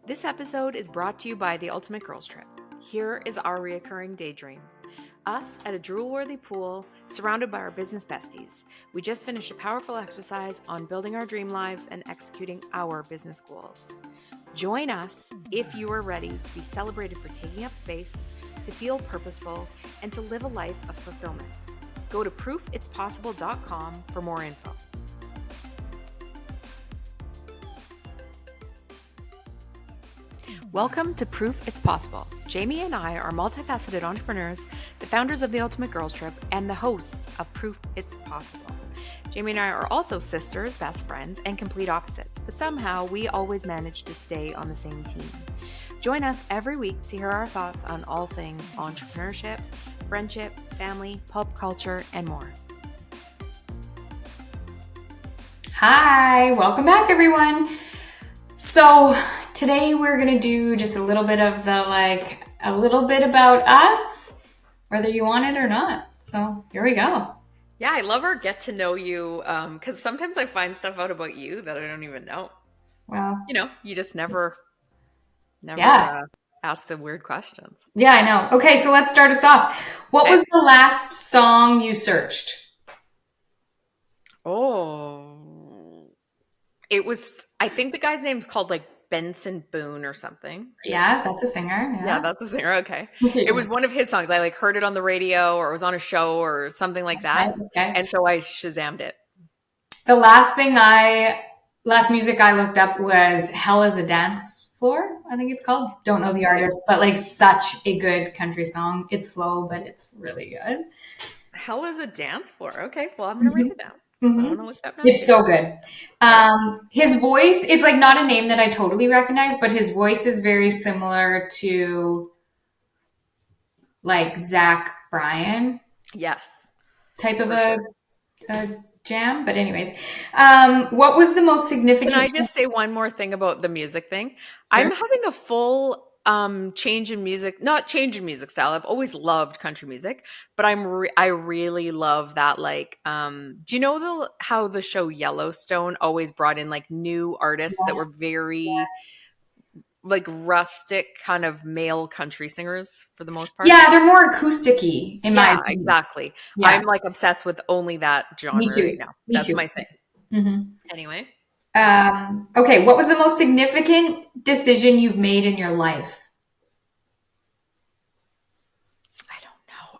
This episode is brought to you by the Ultimate Girls Trip. Here is our reoccurring daydream. Us at a drool-worthy pool, surrounded by our business besties. We just finished a powerful exercise on building our dream lives and executing our business goals. Join us if you are ready to be celebrated for taking up space, to feel purposeful, and to live a life of fulfillment. Go to proofitspossible.com for more info. Welcome to Proof It's Possible. Jamie and I are multifaceted entrepreneurs, the founders of the Ultimate Girls Trip, and the hosts of Proof It's Possible. Jamie and I are also sisters, best friends, and complete opposites, but somehow we always manage to stay on the same team. Join us every week to hear our thoughts on all things entrepreneurship, friendship, family, pop culture, and more. Hi, welcome back everyone. So today we're going to do just a little bit of a little bit about us, whether you want it or not. So here we go. Yeah, I love our get to know you because sometimes I find stuff out about you that I don't even know. Well, you just never yeah. Ask the weird questions. Yeah, I know. Okay, so let's start us off. What was the last song you searched? Oh, I think the guy's name's called like Benson Boone or something. Yeah, that's a singer. Yeah, that's a singer. Okay. It was one of his songs. I heard it on the radio or it was on a show or something like that. Okay. And so I Shazammed it. The last music I looked up was Hell is a Dance Floor, I think it's called. Don't know the artist, but such a good country song. It's slow, but it's really good. Hell is a Dance Floor. Okay, well, I'm going to write it down. Mm-hmm. So I'm gonna look that up. It's so good. His voice, it's not a name that I totally recognize, but his voice is very similar to Zach Bryan. Yes. Type of a jam. But anyways, what was the most significant? Can I just say one more thing about the music thing? Sure. I'm having a full change in music, not change in music style. I've always loved country music, but I really love that. Do you know how the show Yellowstone always brought in new artists that were very rustic kind of male country singers for the most part? Yeah, they're more acoustic-y in my opinion. Exactly. Yeah. I'm obsessed with only that genre right now. That's my thing. Mm-hmm. Anyway. Okay, what was the most significant decision you've made in your life? I don't know.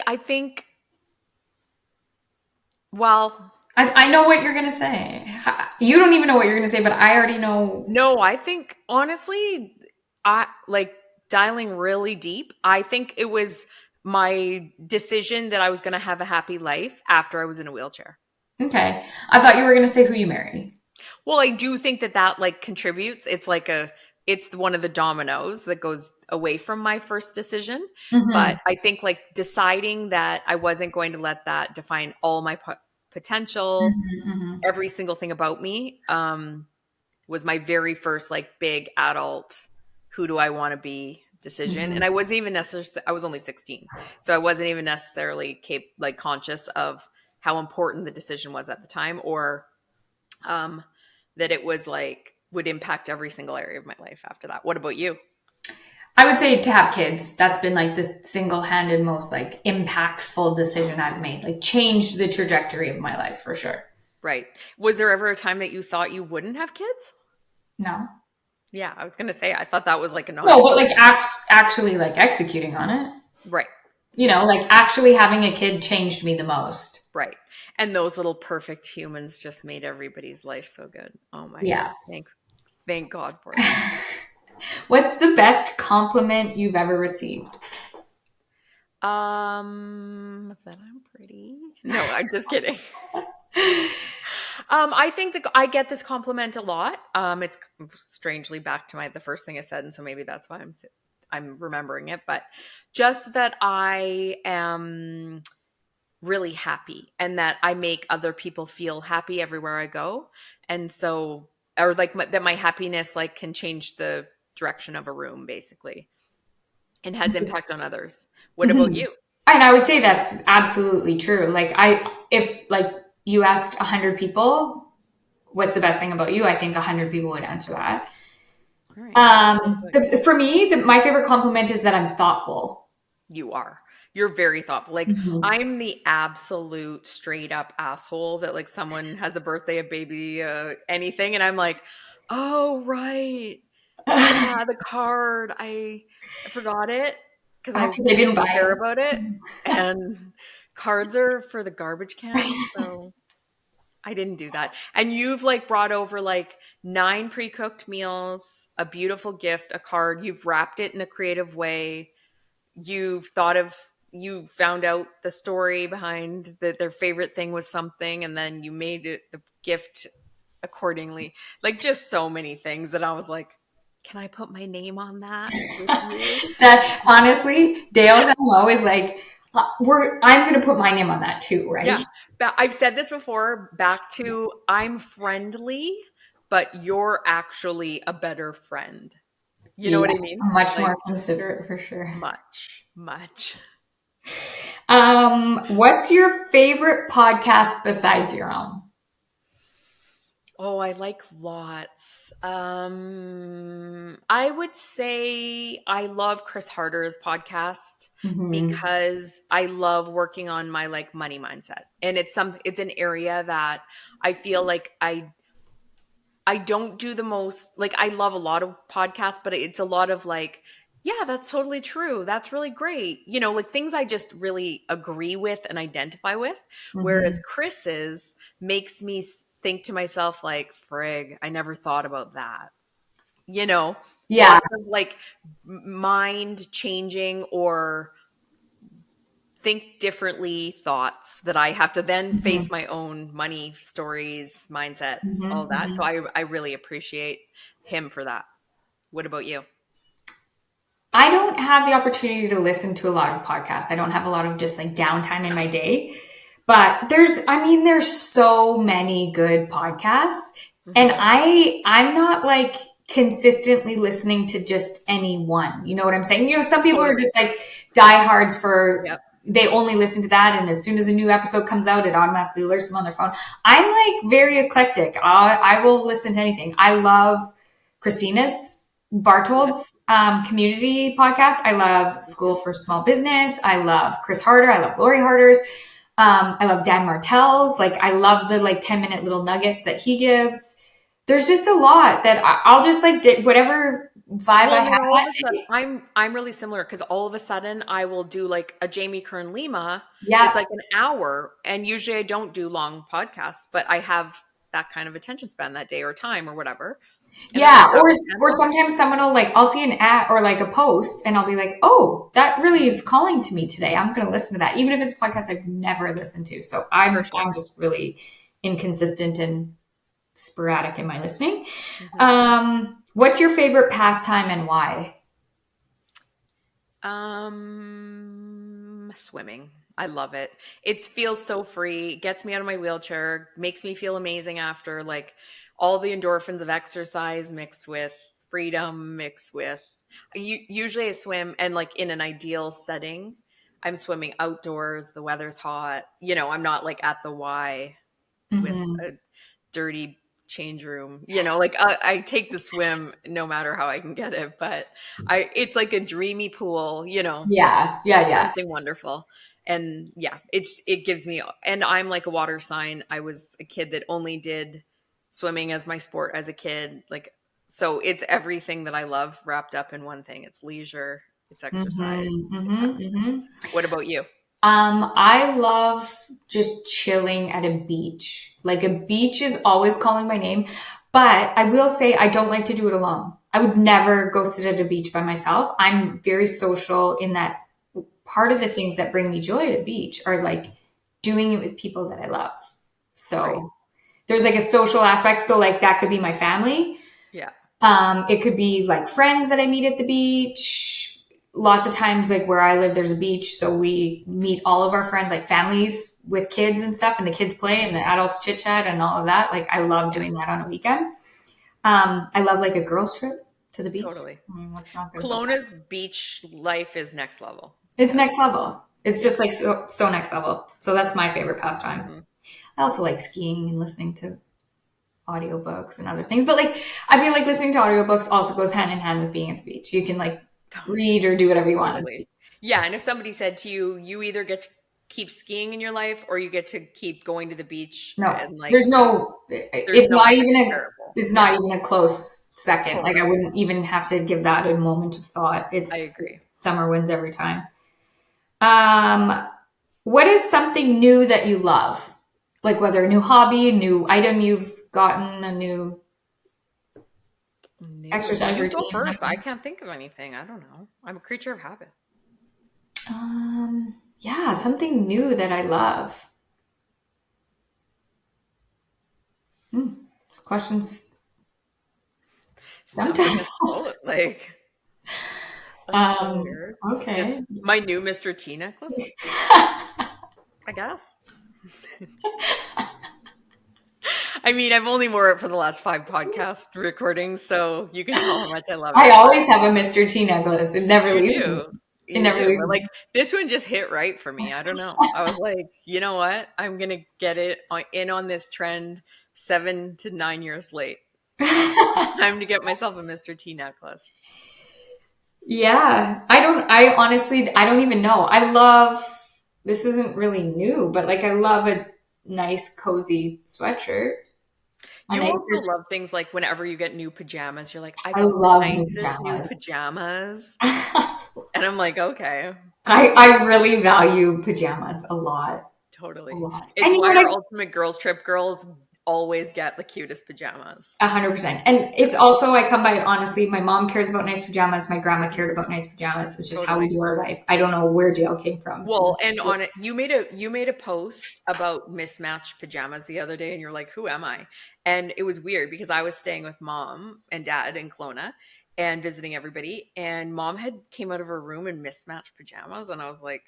I think, well... I know what you're going to say. You don't even know what you're going to say, but I already know. No, I think, honestly, dialing really deep, I think it was my decision that I was going to have a happy life after I was in a wheelchair. Okay. I thought you were going to say who you marry. Well, I do think that contributes. It's it's one of the dominoes that goes away from my first decision. Mm-hmm. But I think deciding that I wasn't going to let that define all my potential, mm-hmm. every single thing about me, was my very first big adult, who do I want to be decision. Mm-hmm. And I wasn't even necessarily, I was only 16. So I wasn't even necessarily conscious of how important the decision was at the time, or that it was would impact every single area of my life after that. What about you? I would say to have kids. That's been the single-handed most impactful decision I've made. Changed the trajectory of my life for sure. Right. Was there ever a time that you thought you wouldn't have kids? No. Yeah, I was going to say, I thought that was a no. No, but actually executing on it. Right. Actually having a kid changed me the most. Right. And those little perfect humans just made everybody's life so good. Oh my God. Thank God for it. What's the best compliment you've ever received? That I'm pretty. No, I'm just kidding. I think that I get this compliment a lot. It's strangely back to the first thing I said, and so maybe that's why I'm remembering it. But just that I am really happy, and that I make other people feel happy everywhere I go, and so, or that my happiness can change the direction of a room, basically, and has impact on others. What mm-hmm. about you? And I would say that's absolutely true. If you asked 100 people, what's the best thing about you? I think 100 people would answer that. All right. Well, good. For me, my favorite compliment is that I'm thoughtful. You are. You're very thoughtful. Like Mhm. I'm the absolute straight up asshole that like someone has a birthday, a baby, anything, and I'm like, oh right, yeah, the card. I forgot it because I Because I didn't didn't buy care it. about it, and cards are for the garbage can, so I didn't do that. And you've like brought over like 9 pre-cooked meals, a beautiful gift, a card. You've wrapped it in a creative way. You've thought of you found out the story behind that their favorite thing was something and then you made it the gift accordingly. Like just so many things that I was like, can I put my name on that with you? That honestly, Dale's MO is like, I'm going to put my name on that too, Yeah. right? I've said this before, back to I'm friendly, but you're actually a better friend. You know Yeah, what I mean? much Like more considerate for sure. much, much. What's your favorite podcast besides your own? Oh, I like lots. I would say I love Chris Harder's podcast Hmm. because I love working on my like money mindset. And it's an area that I feel like I don't do the most. Like I love a lot of podcasts, but it's a lot of like, yeah, that's totally true. That's really great. You know, like things I just really agree with and identify with. Whereas Hmm. Chris's makes me think to myself like, frig, I never thought about that. You know, Yeah. lots of like mind changing or think differently thoughts that I have to then Hmm. face my own money stories, mindsets, Hmm. all that. So Hmm. I really appreciate him for that. What about you? I don't have the opportunity to listen to a lot of podcasts. I don't have a lot of just like downtime in my day. But there's so many good podcasts. And Hmm. I'm not like consistently listening to just any one. You know what I'm saying? Some people are Totally. just like diehards for, Yep. they only listen to that. And as soon as a new episode comes out, it automatically alerts them on their phone. I'm like very eclectic. I will listen to anything. I love Christina's Yep. Bartold's community podcast. I love School for Small Business. I love Chris Harder. I love Lori Harder's. I love Dan Martell's. Like, I love the like 10-minute little nuggets that he gives. There's just a lot that I'll just like whatever vibe Well, I and have then all of that a sudden, day. I'm really similar because all of a sudden I will do like a Jamie Kern Lima that's Yeah. like an hour, and usually I don't do long podcasts, but I have that kind of attention span that day or time or whatever, and I Yeah. grab a Or channel. sometimes someone will like, I'll see an ad or like a post and I'll be like, oh, that really is calling to me today. I'm going to listen to that, even if it's a podcast I've never listened to. So For sure. I'm just really inconsistent and sporadic in my listening. Hmm. What's your favorite pastime and why? Swimming. I love it. It feels so free, gets me out of my wheelchair, makes me feel amazing after like all the endorphins of exercise mixed with freedom, mixed with usually I swim and like in an ideal setting, I'm swimming outdoors, the weather's hot. I'm not like at the Y with Hmm. a dirty change room. Like I take the swim no matter how I can get it, but I it's like a dreamy pool, Yeah, yeah, yeah. something wonderful. And yeah, it gives me and I'm like a water sign. I was a kid that only did swimming as my sport as a kid. Like so it's everything that I love wrapped up in one thing. It's leisure, it's exercise, Hmm. it's Hmm. happiness. Hmm. What about you? I love just chilling at a beach. Like a beach is always calling my name, but I will say I don't like to do it alone. I would never go sit at a beach by myself. I'm very social in that part of the things that bring me joy at a beach are like doing it with people that I love. Right. So there's like a social aspect. So like that could be my family. Yeah. It could be like friends that I meet at the beach. Lots of times, like where I live, there's a beach. So we meet all of our friends, like families with kids and stuff, and the kids play and the adults chit chat and all of that. Like I love Yeah, doing that on a weekend. I love like a girls trip to the beach. totally. I mean, what's not good about that? Kelowna's beach life is next level. It's That's next level. It's yeah. just like so next level. So that's my favorite pastime. Hmm. I also like skiing and listening to audiobooks and other things. But like, I feel like listening to audiobooks also goes hand in hand with being at the beach. You can like read or do whatever you want at the Totally. beach. Yeah, and if somebody said to you, you either get to keep skiing in your life or you get to keep going to the beach No, and like there's no, there's it's no not even comparable. it's Yeah, not even a close second. Like I totally. wouldn't even have to give that a moment of thought. I It's agree. summer wins every time. Um, what is something new that you love? Like whether a new hobby, a new item you've gotten, a new New. exercise You go routine. first. I can't think of anything. I don't know. I'm a creature of habit. Yeah, something new that I love. Questions Stumping sometimes. us both. Like that's so weird. Okay. Just my new Mr. T necklace, I guess. I mean, I've only wore it for the last 5 podcast recordings, so you can tell how much I love I it. But always have a Mr. T necklace. It never you leaves me. do. It You never do. leaves But like me. this one just hit right for me. I don't know. I was like, you know what? I'm gonna get it in on this trend 7 to 9 years late. Time to get myself a Mr. T necklace. Yeah. I honestly, I don't even know. I love, this isn't really new, but like I love a nice, cozy sweatshirt. A You nice, also love things like whenever you get new pajamas, you're like, I I got the love new nicest new pajamas. pajamas. And I'm like, okay, I really value pajamas a lot. A totally. lot. It's And you why know what? our ultimate girls trip girls always get the cutest pajamas. 100%. And Yeah, it's also, I come by it honestly. My mom cares about nice pajamas. My grandma cared mhm, about nice pajamas. It's just how we totally. do our life. I don't know where Dayle came from. It's Well, just, and on it, you made a post about mismatched pajamas the other day, and you're like, "Who am I?" And it was weird because I was staying with mom and dad in Kelowna and visiting everybody, and mom had came out of her room in mismatched pajamas, and I was like,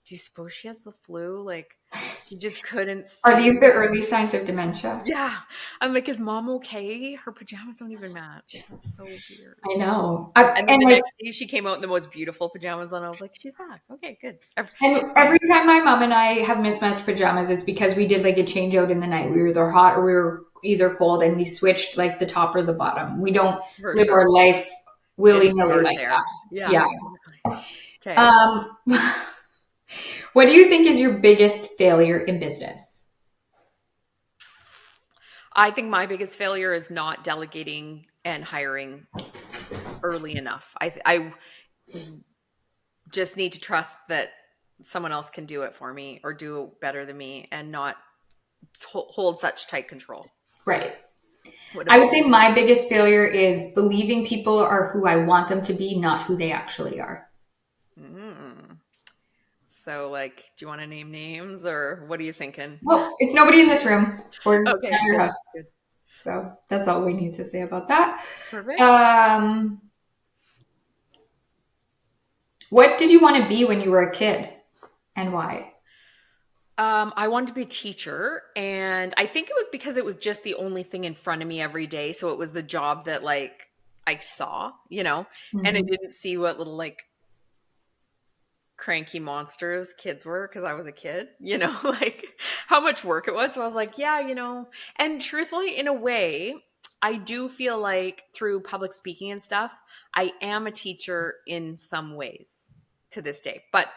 "Do you suppose she has the flu?" Like, she just couldn't are see. these the early signs of dementia? Yeah, I'm like, "Is mom okay? Her pajamas don't even match." That's so weird. I know. And then And the like, next day, she came out in the most beautiful pajamas on. I was like, "She's back. Okay, good." and She's every fine. time my mom and I have mismatched pajamas, it's because we did like a change out in the night. We were either hot or we were either cold, and we switched like the top or the bottom. We don't For live our sure. life willy It's nilly start like that. there. Yeah, Yeah. exactly. Okay. Um, what do you think is your biggest failure in business? I think my biggest failure is not delegating and hiring early enough. I just need to trust that someone else can do it for me or do it better than me and not hold such tight control. Right. What I about would say you? my biggest failure is believing people are who I want them to be, not who they actually are. Mm. So, like, do you want to name names or what are you thinking? Well, it's nobody in this room or Okay, at your good, house. good. So that's all we need to say about that. Perfect. Um, what did you want to be when you were a kid and why? I wanted to be a teacher, and I think it was because it was just the only thing in front of me every day. So it was the job that like I saw, and I Mhm. didn't see what little like cranky monsters kids were because I was a kid, like how much work it was. So I was like, yeah, and truthfully, in a way, I do feel like through public speaking and stuff, I am a teacher in some ways to this day. But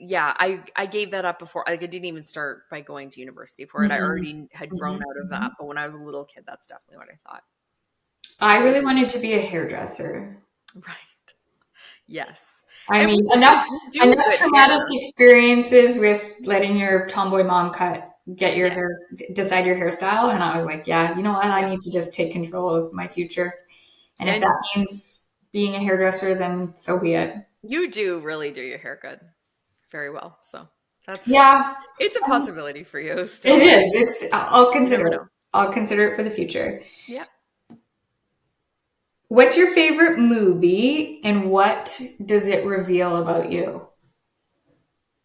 yeah, I gave that up before. Like I didn't even start by going to university for it. I Mhm. already had grown Mhm. out of that. Mhm. But when I was a little kid, that's definitely what I thought. I What really about wanted to be a hairdresser. you? Right. Yes. I And mean, we enough we do enough good traumatic hair. experiences with letting your tomboy mom get your Yeah. hair, decide your hairstyle, and I was like, yeah, you know what? I Yeah. need to just take control of my future, and if And that means being a hairdresser, then so be it. you do really do your hair good very well. So that's Yeah, it's a possibility for you it still. Like is. I'll you consider never it. know. I'll consider it for the future. Yeah. What's your favorite movie, and what does it reveal about you?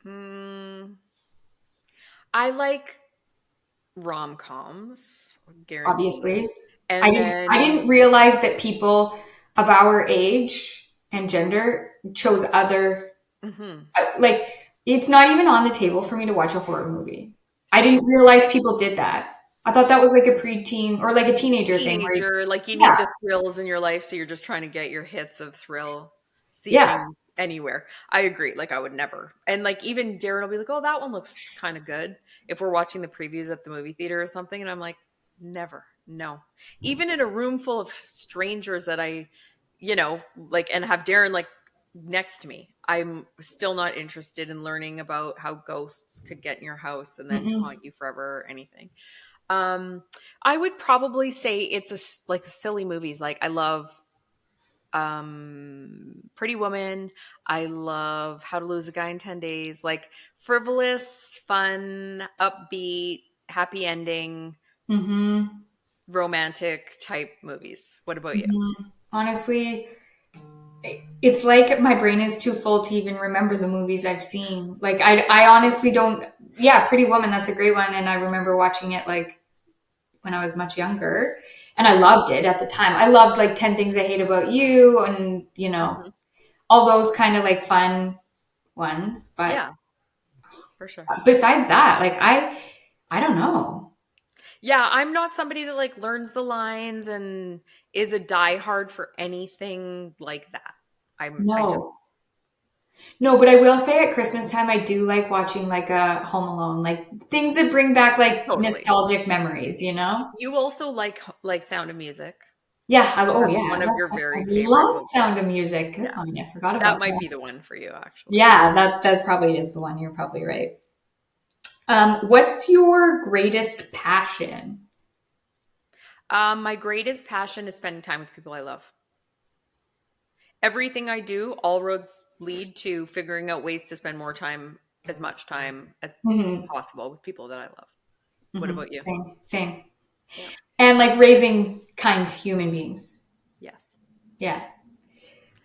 Mm, I like rom-coms, guaranteed. Obviously. And I then didn't realize that people of our age and gender chose other mhm. like it's not even on the table for me to watch a horror movie. I didn't Same. realize people did that. I thought that was like a preteen or like a teenager thing where Teenager, like you need yeah, the thrills in your life, so you're just trying to get your hits of thrill yeah. seeking anywhere. I agree. Like I would never. And like even Darren will be like, "Oh, that one looks kind of good." If we're watching the previews at the movie theater or something, and I'm like, "Never. No." Even in a room full of strangers that like and have Darren like next to me, I'm still not interested in learning about how ghosts could get in your house and then Mm-mm. haunt you forever or anything. Um, I would probably say it's like silly movies. Like I love Pretty Woman. I love How to Lose a Guy in 10 Days. Like frivolous, fun, upbeat, happy ending, Mm-hmm. romantic type movies. What about you? Mm-hmm. Honestly, it's like my brain is too full to even remember the movies I've seen. Like I honestly don't. Yeah, Pretty Woman, that's a great one, and I remember watching it like when I was much younger, and I loved it at the time. I loved like 10 Things I Hate About You, and Hmm. all those kind of like fun ones. But Yeah, for sure. besides that, like I don't know. Yeah, I'm not somebody that like learns the lines and is a diehard for anything like that. I just No, no, but I will say at Christmas time, I do like watching like a Home Alone, like things that bring back like totally. nostalgic memories, you know? You also like Sound of Music. Yeah. Oh That's yeah. one of your I very favorite love movies. Sound of Music. Good Yeah. one. I forgot That about might that. be the one for you, actually. Yeah, that's probably is the one. You're probably right. What's your greatest passion? My greatest passion is spending time with people I love. Everything I do, all roads lead to figuring out ways to spend more time, as much time as Hmm. possible with people that I love. What Hmm. about you? Same, same. Yeah. And like raising kind human beings. Yes, Yeah.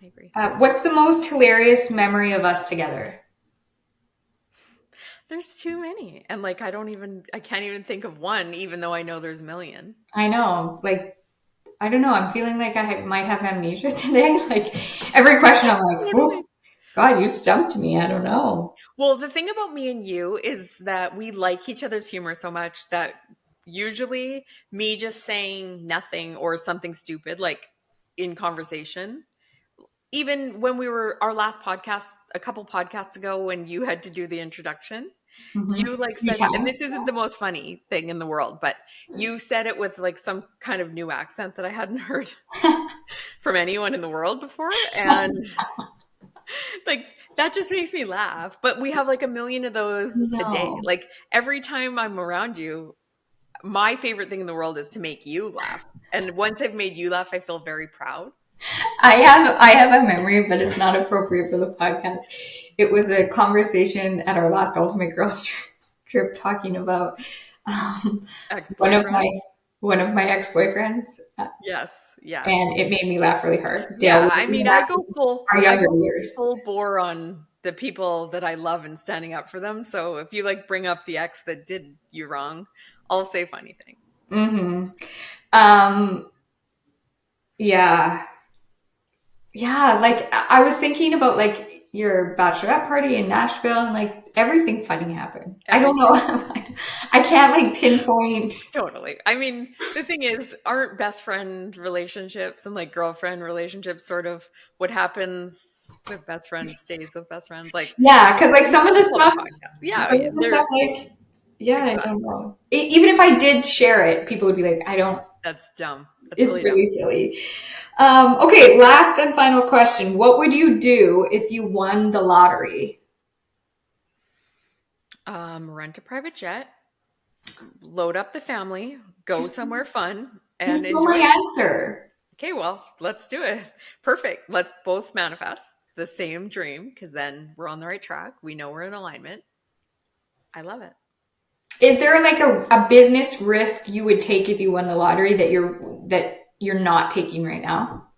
I agree. What's the most hilarious memory of us together? There's too many. And like I can't even think of one, even though I know there's a million. I know, like I don't know. I'm feeling like might have amnesia today. Like every question, I'm like, Totally. oh, God, you stumped me. I don't know. Well, the thing about me and you is that we like each other's humor so much that usually me just saying nothing or something stupid, like in conversation, even when we were our last podcast, a couple podcasts ago, when you had to do the introduction, Hmm. you like said, and this Yes. isn't the most funny thing in the world, but you said it with like some kind of new accent that I hadn't heard from anyone in the world before. And like that just makes me laugh. But we have like a million of those a day. No. Like every time I'm around you, my favorite thing in the world is to make you laugh. And once I've made you laugh, I feel very proud. I have a memory, but it's not appropriate for the podcast. It was a conversation at our last Ultimate Girls trip talking about um, one of my Ex-boyfriends. one of my ex-boyfriends, Yes, yes. and it made me laugh really hard. Dale Yeah, was I in mean, that our I younger go years. full bore on the people that I love and standing up for them. So if you like bring up the ex that did you wrong, I'll say funny things. Hmm. Um, yeah, yeah. Like I was thinking about like your bachelorette party in Nashville, and like everything funny happened. I don't know. Everything. I can't like pinpoint. Totally. I mean, the thing is, aren't best friend relationships and like girlfriend relationships sort of what happens with best friends stays with best friends? Like, Yeah, because like this is called a podcast. Yeah, some of the stuff, they're like, yeah, I don't exactly. know. Even if I did share it, people would be like, I don't. That's dumb. That's It's really dumb. really silly. Okay, last and final question. What would you do if you won the lottery? Rent a private jet, load up the family, You, go s- somewhere fun, you and stole my enjoy it. answer. Okay, well, let's do it. Perfect. Let's both manifest the same dream because then we're on the right track. We know we're in alignment. I love it. Is there like a business risk you would take if you won the lottery that you're not taking right now?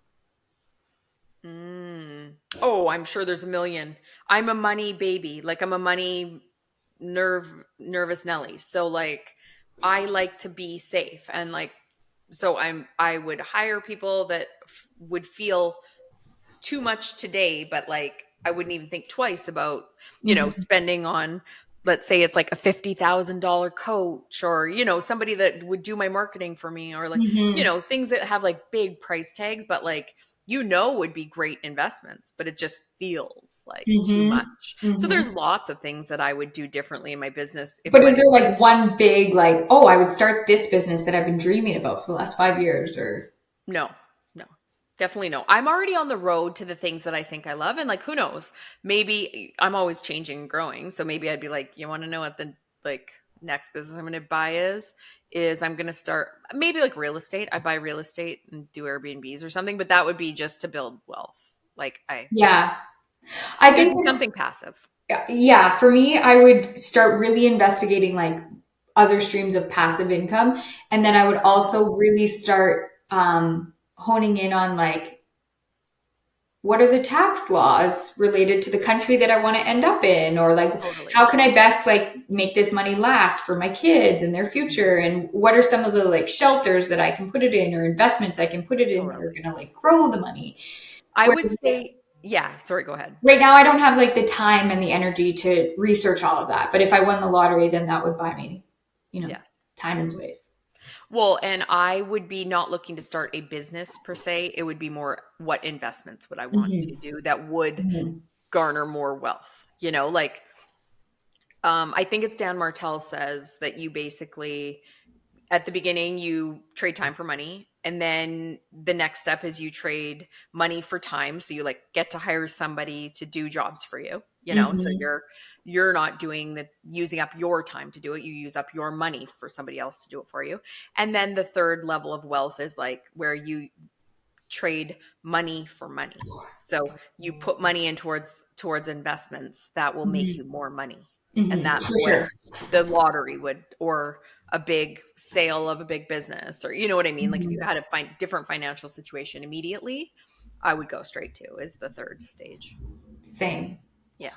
Mm. Oh, I'm sure there's a million. I'm a money baby. Like I'm a money nervous Nelly. So like I like to be safe and like so I would hire people that would feel too much today, but like I wouldn't even think twice about, Mhm. spending on let's say it's like a $50,000 coach, or, somebody that would do my marketing for me, or like, Mm-hmm. things that have like big price tags, but like, would be great investments, but it just feels like too much. Mm-hmm. So there's Mm-hmm. lots of things that I would do differently in my business if But is money there wasn't. like one big, like, oh, I would start this business that I've been dreaming about for the last 5 years, or? No, no, definitely no. I'm already on the road to the things that I think I love. And like, who knows? Maybe I'm always changing and growing. So maybe I'd be like, you want to know what the like next business I'm going to buy is I'm going to start maybe like real estate. I buy real estate and do Airbnbs or something, but that would be just to build wealth. Like Yeah. I it'd think, be something passive. yeah, for me, I would start really investigating like other streams of passive income. And then I would also really start honing in on like, what are the tax laws related to the country that I want to end up in? Or like, Totally. how can I best like make this money last for my kids and their future? And what are some of the like shelters that I can put it in, or investments I can put it in that are Totally. going to like grow the money? I would Whereas like, say, yeah, sorry, go ahead. right now I don't have like the time and the energy to research all of that. But if I won the lottery, then that would buy me, Yes. time and space. Well, and I would be not looking to start a business per se. It would be more, what investments would I want to Hmm. do that would Hmm. garner more wealth? Like I think it's Dan Martell says that you basically at the beginning you trade time for money, and then the next step is you trade money for time, so you like get to hire somebody to do jobs for you, so Hmm. you're not doing the using up your time to do it, you use up your money for somebody else to do it for you. And then the third level of wealth is like where you trade money for money, so you put money in towards investments that will make you Hmm. more money. And Hmm. that's For what sure. the lottery would, or a big sale of a big business, or you know what I mean, like if you Hmm. had a different financial situation immediately, I would go straight to is the third stage. Same. Yeah.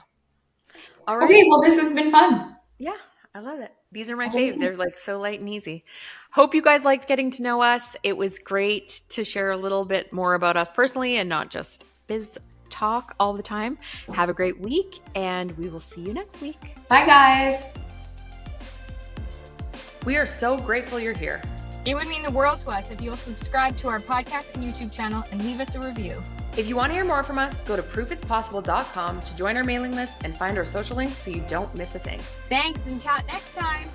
All Okay, right. well, this has been fun. Yeah, I love it. These are my Okay, fave. They're like so light and easy. Hope you guys liked getting to know us. It was great to share a little bit more about us personally and not just biz talk all the time. Have a great week, and we will see you next week. bye, guys. We are so grateful you're here. It would mean the world to us if you'll subscribe to our podcast and YouTube channel and leave us a review. If you want to hear more from us, go to proofitspossible.com to join our mailing list and find our social links so you don't miss a thing. Thanks, and chat next time.